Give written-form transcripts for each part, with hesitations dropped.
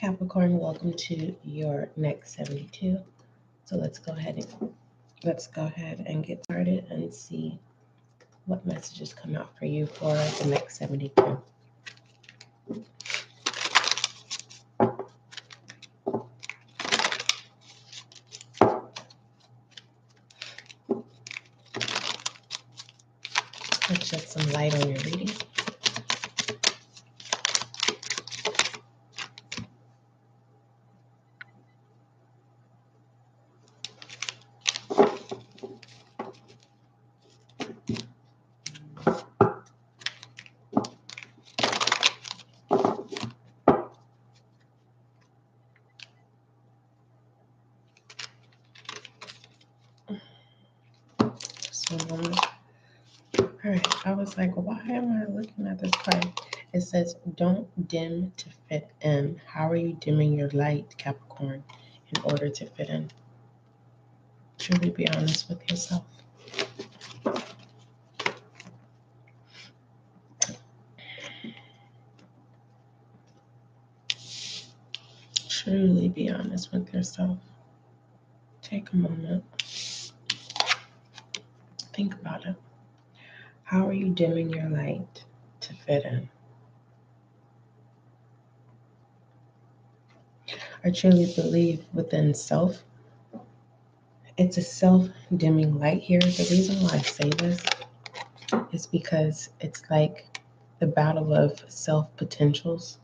Capricorn, welcome to your next 72. So let's go ahead and get started and see what messages come out for you for the next 72. Let's shed some light on your reading. All right, I was like, why am I looking at this card? It says, don't dim to fit in. How are you dimming your light, Capricorn, in order to fit in? Truly be honest with yourself. Truly be honest with yourself. Take a moment. Think about it. How are you dimming your light to fit in? I truly believe within self, it's a self-dimming light here. The reason why I say this is because it's like the battle of self-potentials.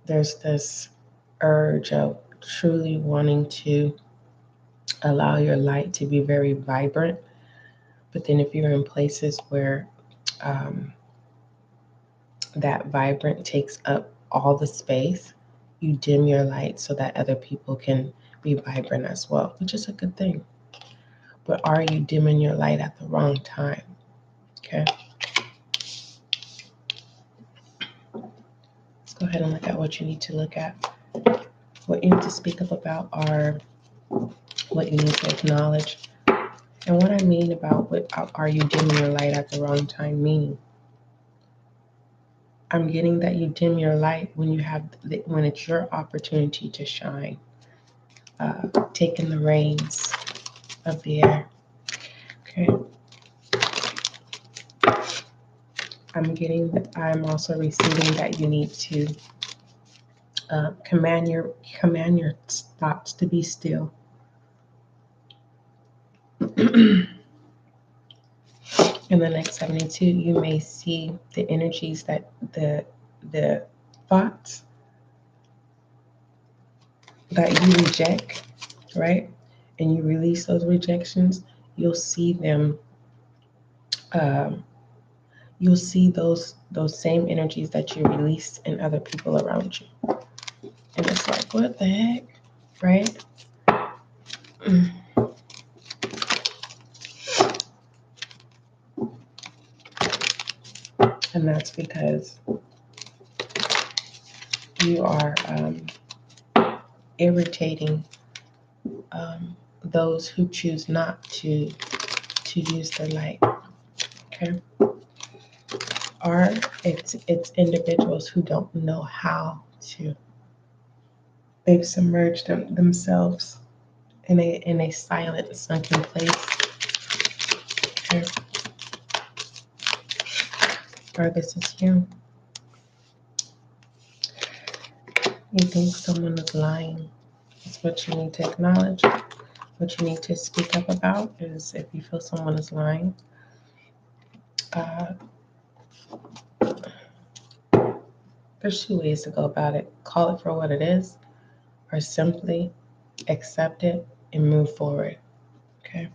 There's this urge of truly wanting to allow your light to be very vibrant. But then if you're in places where that vibrant takes up all the space, you dim your light so that other people can be vibrant as well, which is a good thing. But are you dimming your light at the wrong time? Okay. Let's go ahead and look at what you need to look at. What you need to speak up about are what you need to acknowledge. And what I mean about what are you dimming your light at the wrong time meaning? I'm getting that you dim your light when when it's your opportunity to shine. Taking the reins of the air. Okay. I'm also receiving that you need to command your thoughts to be still. In the next 72, you may see the energies that the thoughts that you reject, right? And you release those rejections, you'll see them. You'll see those same energies that you release in other people around you. And it's like, what the heck, right? And that's because you are irritating those who choose not to use their light. Okay. Or it's individuals who don't know how to. They've submerged themselves in a silent, sunken place. Okay. Or this is you. You think someone is lying. That's what you need to acknowledge. What you need to speak up about is if you feel someone is lying. There's two ways to go about it. Call it for what it is, or simply accept it and move forward. Okay?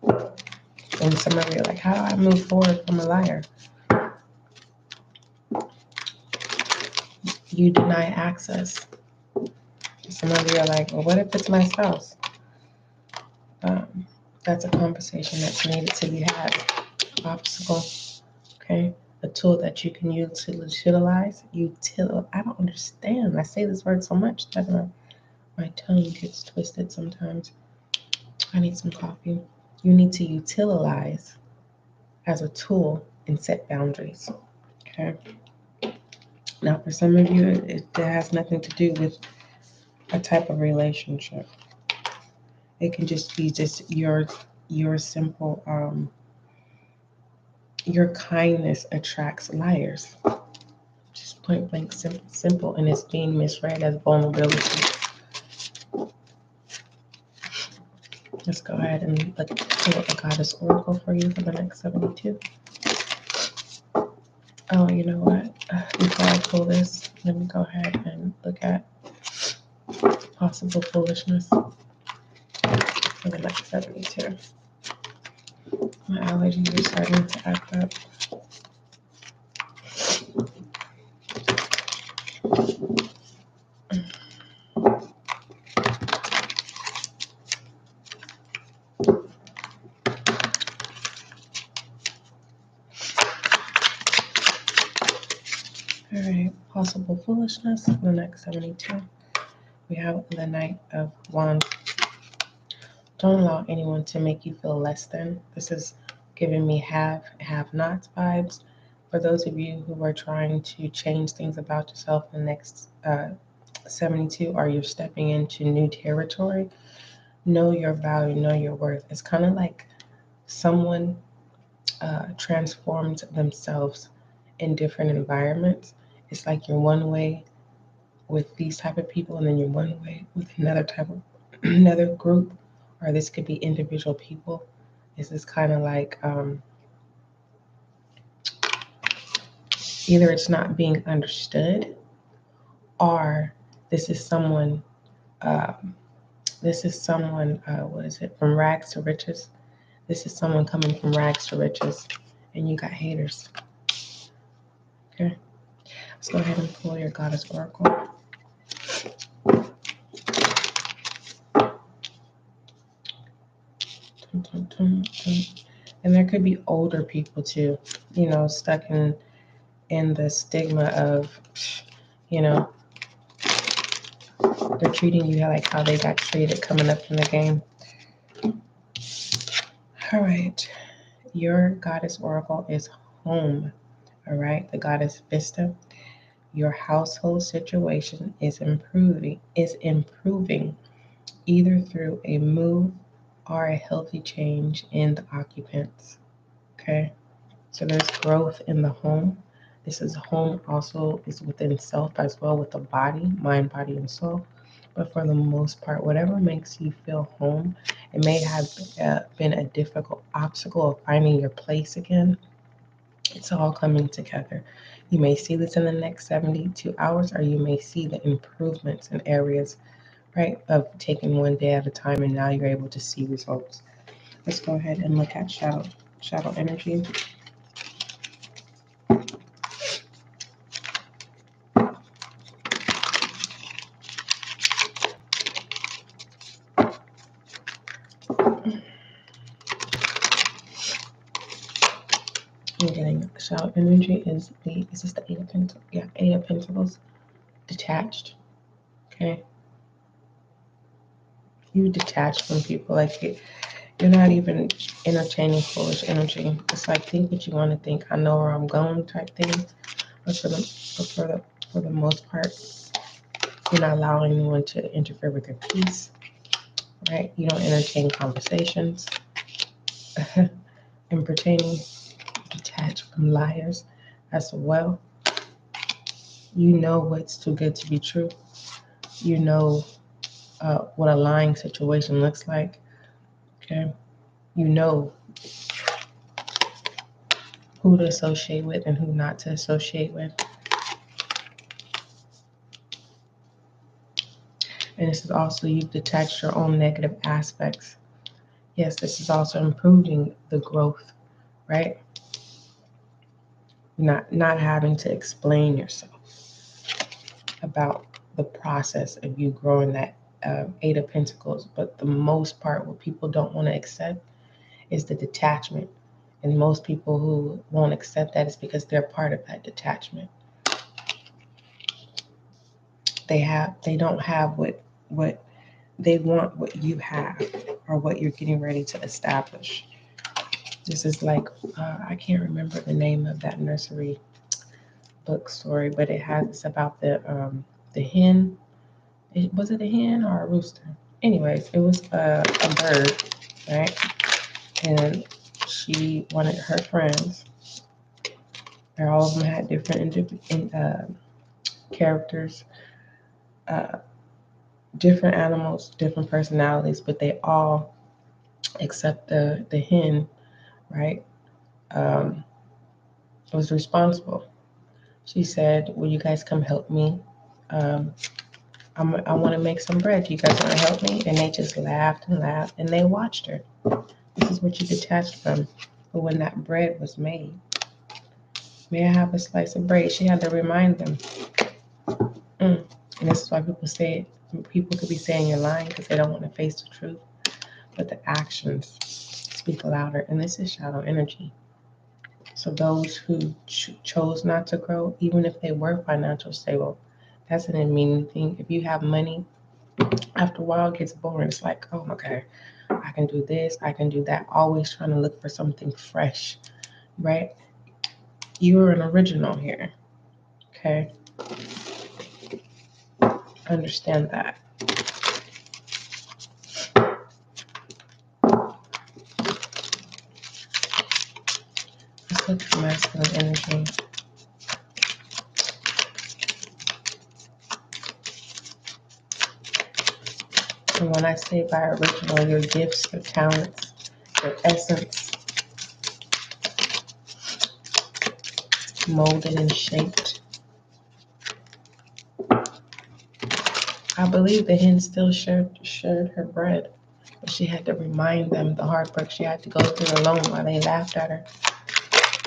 And some of you are like, how do I move forward from a liar? You deny access. Some of you are like, well, what if it's my spouse? That's a conversation that's needed to be had. Obstacle, okay? A tool that you can use to utilize. I don't understand. I say this word so much that my tongue gets twisted sometimes. I need some coffee. You need to utilize as a tool and set boundaries, okay? Now, for some of you, it has nothing to do with a type of relationship. It can just be just your simple your kindness attracts liars. Just point blank simple, and it's being misread as vulnerability. Let's go ahead and look at the Goddess Oracle for you for the next 72. Oh, you know what? Before I pull this, let me go ahead and look at possible foolishness for the next 72. My allergies are starting to act up. All right, possible foolishness for the next 72. We have the Knight of Wands. Don't allow anyone to make you feel less than. This is giving me have-nots vibes. For those of you who are trying to change things about yourself in the next 72, or you're stepping into new territory, know your value, know your worth. It's kind of like someone transforms themselves in different environments. It's like you're one way with these type of people, and then you're one way with another type of another group, or this could be individual people. This is kind of like either it's not being understood, or this is someone. What is it? From rags to riches. This is someone coming from rags to riches, and you got haters. Okay, let's go ahead and pull your Goddess Oracle. And there could be older people too, stuck in the stigma of, they're treating you like how they got treated coming up in the game. All right, your Goddess Oracle is home. All right, the Goddess Vista. Your household situation is improving either through a move or a healthy change in the occupants. Okay, so there's growth in the home. This is home also is within self as well, with the body, mind, body, and soul. But for the most part, whatever makes you feel home, it may have been a difficult obstacle of finding your place again. It's all coming together. You may see this in the next 72 hours, or you may see the improvements in areas, right, of taking one day at a time, and now you're able to see results. Let's go ahead and look at shadow energy. I'm getting shadow energy is this the Eight of Pentacles? Yeah, Eight of Pentacles. Detached. Okay. You detach from people. Like you're not even entertaining foolish energy. It's like, think what you want to think. I know where I'm going type thing. But for the most part, you're not allowing anyone to interfere with your peace. Right? You don't entertain conversations. And pertaining, detach from liars as well. You know what's too good to be true. You know what a lying situation looks like. Okay, you know who to associate with and who not to associate with. And this is also, you've detached your own negative aspects. Yes, this is also improving the growth, right? Not having to explain yourself about the process of you growing that Eight of Pentacles. But the most part, what people don't want to accept is the detachment. And most people who won't accept that is because they're part of that detachment. They don't have what they want, what you have, or what you're getting ready to establish. This is like, I can't remember the name of that nursery, book story, but it's about the hen. Was it a hen or a rooster? Anyways, it was a bird, right? And she wanted her friends. And all of them had different characters, uh, different animals, different personalities, but they all, except the hen, right, um, was responsible. She said, "Will you guys come help me? Um, I want to make some bread. You guys want to help me?" And they just laughed and laughed, and they watched her. This is what you detached from. But when that bread was made, may I have a slice of bread? She had to remind them. And this is why people say it. People could be saying you're lying because they don't want to face the truth. But the actions speak louder. And this is shadow energy. So those who chose not to grow, even if they were financially stable, that doesn't mean anything. If you have money, after a while it gets boring. It's like, oh, okay, I can do this, I can do that. Always trying to look for something fresh, right? You're an original here, okay? Understand that. Let's look at masculine energy. And when I say by original, your gifts, your talents, your essence, molded and shaped. I believe the hen still shared her bread, but she had to remind them the hard work she had to go through alone while they laughed at her.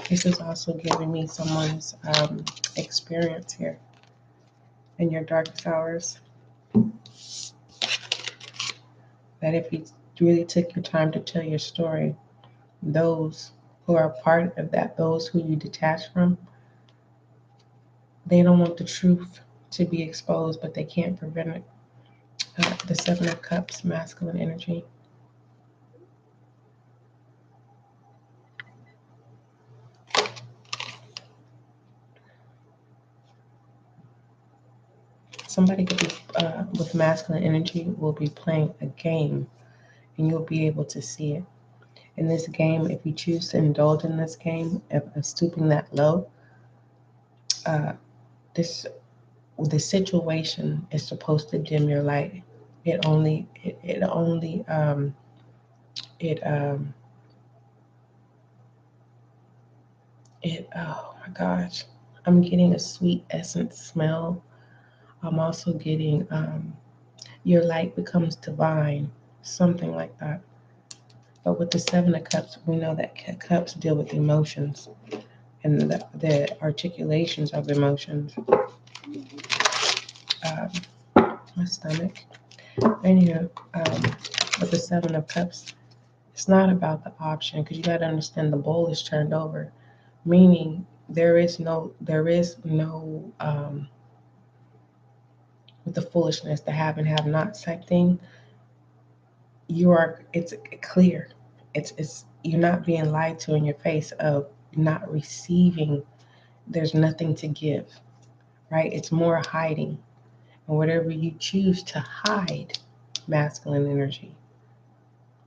This is also giving me someone's experience here in your darkest hours. That if you really took your time to tell your story, those who are part of that, those who you detach from, they don't want the truth to be exposed, but they can't prevent it. The Seven of Cups, masculine energy. Somebody could be with masculine energy will be playing a game, and you'll be able to see it. In this game, if you choose to indulge in this game of stooping that low, uh, this the situation is supposed to dim your light. It only it only it it oh my gosh, I'm getting a sweet essence smell. I'm also getting your light becomes divine, something like that. But with the Seven of Cups, we know that cups deal with emotions and the articulations of emotions. My stomach. Anywho, with the Seven of Cups, it's not about the option because you got to understand the bowl is turned over, meaning there is no with the foolishness, the have and have not type thing. It's clear. It's you're not being lied to in your face of not receiving. There's nothing to give, right? It's more hiding, and whatever you choose to hide, masculine energy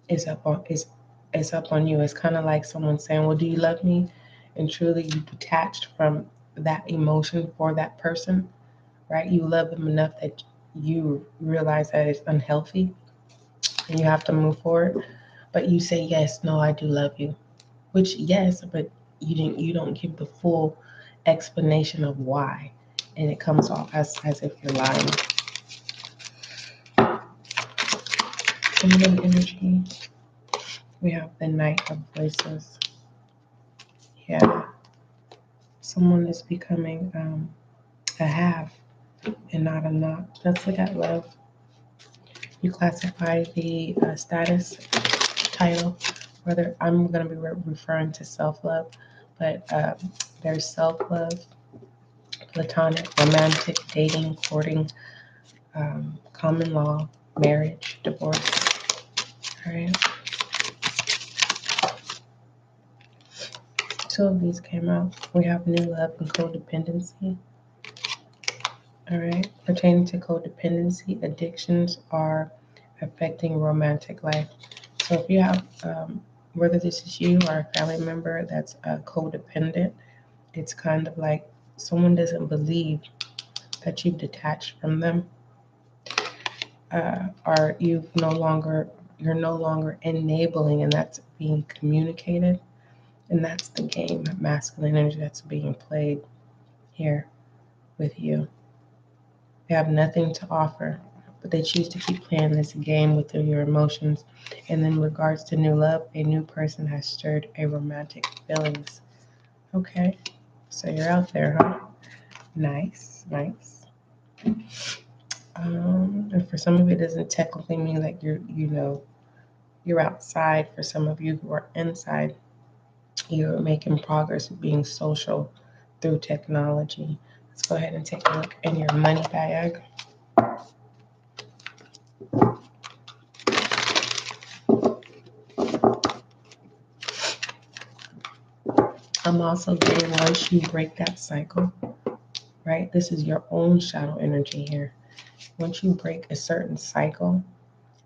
is up on you. It's kind of like someone saying, "Well, do you love me?" And truly, you detached from that emotion for that person, right? You love them enough that you realize that it's unhealthy, and you have to move forward. But you say, "Yes, no, I do love you," which yes, but you don't give the full explanation of why, and it comes off as if you're lying. Feminine energy. We have the Knight of Voices. Yeah, someone is becoming a have and not a not. Let's look at love. You classify the status title, whether I'm going to be referring to self-love, but there's self-love, platonic, romantic, dating, courting, common law, marriage, divorce. All right. Two of these came out. We have new love and codependency. All right. Pertaining to codependency, addictions are affecting romantic life. So if you have, whether this is you or a family member that's codependent, it's kind of like someone doesn't believe that you've detached from them, or you're no longer enabling, and that's being communicated, and that's the game, masculine energy that's being played here with you. They have nothing to offer, but they choose to keep playing this game with your emotions. And in regards to new love, a new person has stirred a romantic feelings. Okay, so you're out there, huh? Nice. And for some of you, it doesn't technically mean like you're outside. For some of you who are inside, you're making progress with being social through technology. Let's go ahead and take a look in your money bag. I'm also getting, once you break that cycle, right? This is your own shadow energy here. Once you break a certain cycle,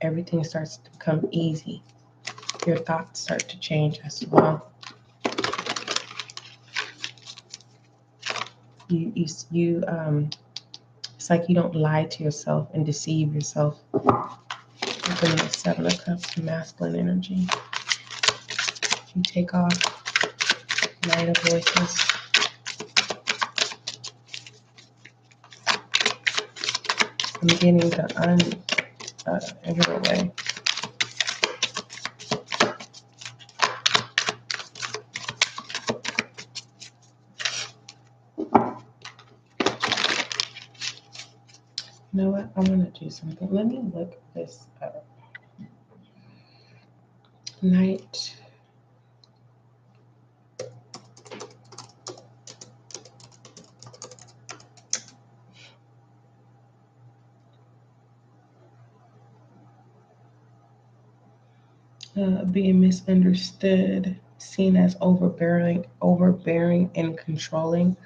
everything starts to become easy. Your thoughts start to change as well. It's like you don't lie to yourself and deceive yourself. Within the Seven of Cups, masculine energy. You take off Knight of Voices. I'm getting the your way. You know what? I'm going to do something. Let me look this up. Knight. Being misunderstood, seen as overbearing and controlling.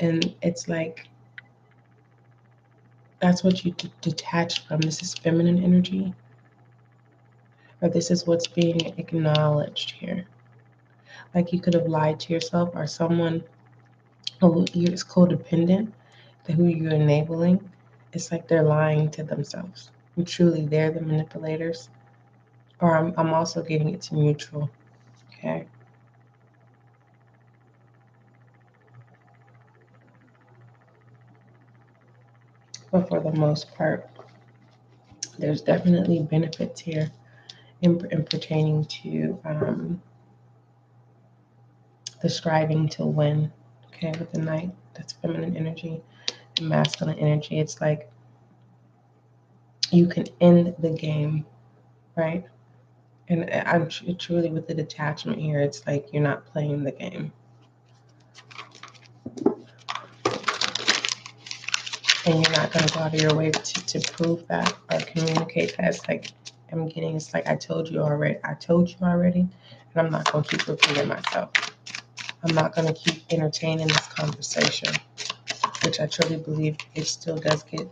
And it's like, that's what you detach from. This is feminine energy. Or this is what's being acknowledged here. Like you could have lied to yourself, or someone who is codependent, who you're enabling. It's like they're lying to themselves. And truly, they're the manipulators. Or I'm also getting it to mutual. Okay. But for the most part, there's definitely benefits here in pertaining to the striving to win. Okay, with the Knight, that's feminine energy. And masculine energy, it's like you can end the game, right? And I'm truly with the detachment here, it's like you're not playing the game. And you're not going to go out of your way to prove that or communicate that. It's like it's like I told you already, and I'm not going to keep repeating myself. I'm not going to keep entertaining this conversation, which I truly believe it still does get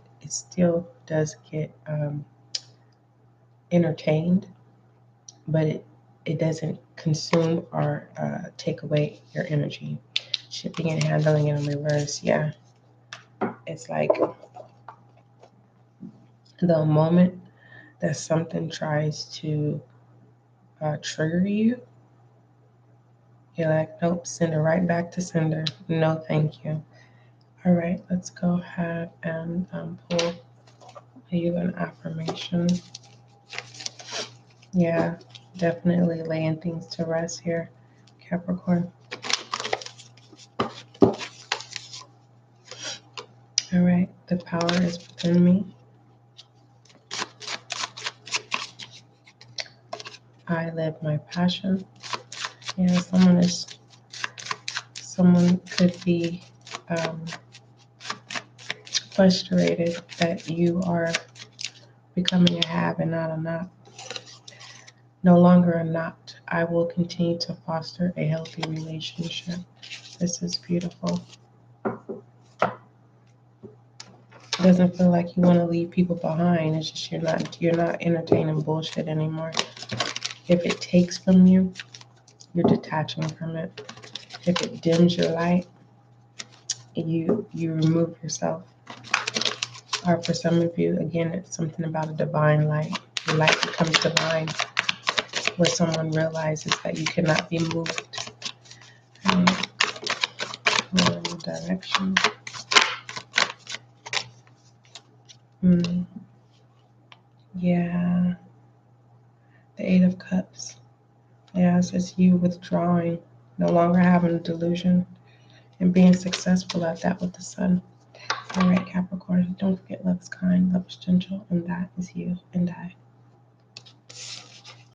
entertained, but it doesn't consume or take away your energy. Shipping and handling it in reverse, yeah. It's like the moment that something tries to trigger you, you're like, nope, send it right back to sender. No, thank you. All right, let's go ahead and pull you an affirmation. Yeah, definitely laying things to rest here, Capricorn. All right, the power is within me. I live my passion. Yeah, someone could be frustrated that you are becoming a have and not a not. No longer a knot. I will continue to foster a healthy relationship. This is beautiful. It doesn't feel like you want to leave people behind. It's just you're not entertaining bullshit anymore. If it takes from you, you're detaching from it. If it dims your light, you remove yourself. Or for some of you, again, it's something about a divine light. Your light becomes divine, where someone realizes that you cannot be moved. Right? Direction. Yeah. The Eight of Cups. Yeah, it's just you withdrawing, no longer having a delusion, and being successful at that with the Sun. All right, Capricorn, don't forget love is kind, love is gentle, and that is you and I.